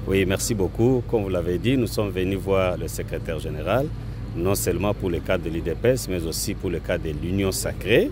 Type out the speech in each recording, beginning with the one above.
Oui, merci beaucoup. Comme vous l'avez dit, nous sommes venus voir le secrétaire général, non seulement pour le cadre de l'IDPS, mais aussi pour le cadre de l'Union Sacrée,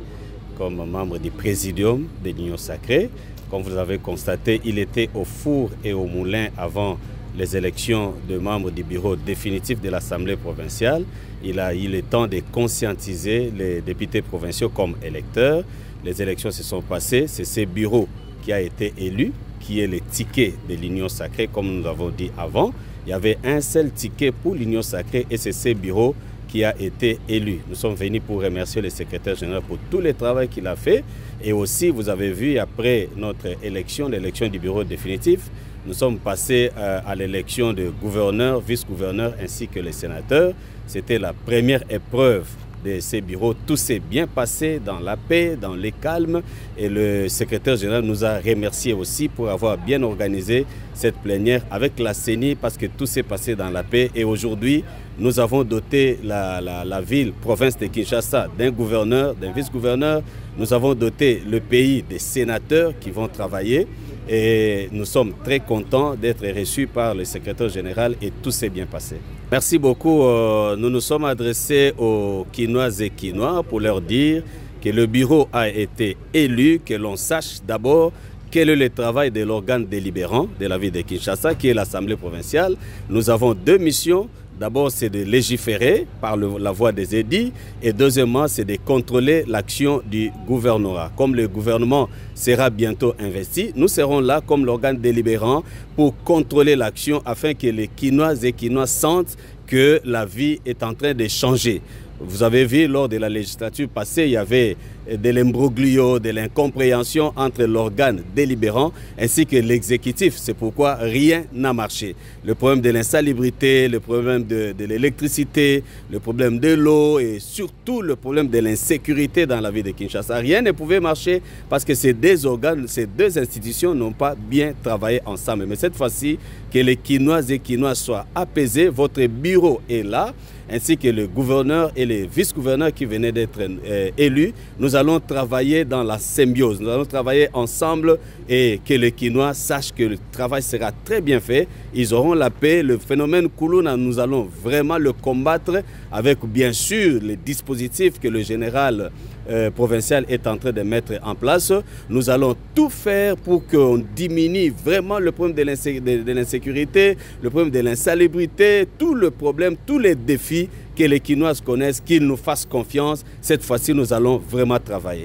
comme membre du présidium de l'Union Sacrée. Comme vous avez constaté, il était au four et au moulin avant les élections de membres du bureau définitif de l'Assemblée provinciale. Il a eu le temps de conscientiser les députés provinciaux comme électeurs. Les élections se sont passées, c'est ce bureau qui a été élu, qui est le ticket de l'Union Sacrée, comme nous l'avons dit avant. Il y avait un seul ticket pour l'Union Sacrée et c'est ce bureau qui a été élu. Nous sommes venus pour remercier le secrétaire général pour tout le travail qu'il a fait. Et aussi, vous avez vu, après notre élection, l'élection du bureau définitif, nous sommes passés à l'élection de gouverneur, vice-gouverneur ainsi que les sénateurs. C'était la première épreuve de ces bureaux. Tout s'est bien passé dans la paix, dans le calme. Et le secrétaire général nous a remercié aussi pour avoir bien organisé cette plénière avec la CENI parce que tout s'est passé dans la paix. Et aujourd'hui, nous avons doté la ville, province de Kinshasa, d'un gouverneur, d'un vice-gouverneur. Nous avons doté le pays des sénateurs qui vont travailler. Et nous sommes très contents d'être reçus par le secrétaire général et tout s'est bien passé. Merci beaucoup. Nous nous sommes adressés aux Kinoises et Kinois pour leur dire que le bureau a été élu, que l'on sache d'abord quel est le travail de l'organe délibérant de la ville de Kinshasa, qui est l'Assemblée provinciale. Nous avons deux missions. D'abord, c'est de légiférer par la voie des édits et deuxièmement, c'est de contrôler l'action du gouvernorat. Comme le gouvernement sera bientôt investi, nous serons là comme l'organe délibérant pour contrôler l'action afin que les Kinoises et Kinois sentent que la vie est en train de changer. Vous avez vu, lors de la législature passée, il y avait de l'imbroglio, de l'incompréhension entre l'organe délibérant ainsi que l'exécutif. C'est pourquoi rien n'a marché. Le problème de l'insalubrité, le problème de l'électricité, le problème de l'eau et surtout le problème de l'insécurité dans la ville de Kinshasa. Rien ne pouvait marcher parce que ces deux organes, ces deux institutions n'ont pas bien travaillé ensemble. Mais cette fois-ci, que les Kinoises et Kinois soient apaisés, votre bureau est là, ainsi que le gouverneur et les vice-gouverneurs qui venaient d'être élus. Nous allons travailler dans la symbiose, nous allons travailler ensemble et que les Kinois sachent que le travail sera très bien fait. Ils auront la paix. Le phénomène Koulouna, nous allons vraiment le combattre avec bien sûr les dispositifs que le général provincial est en train de mettre en place. Nous allons tout faire pour qu'on diminue vraiment le problème de l'insécurité, le problème de l'insalubrité, tout le problème, tous les défis que les Kinoises connaissent, qu'ils nous fassent confiance. Cette fois-ci, nous allons vraiment travailler.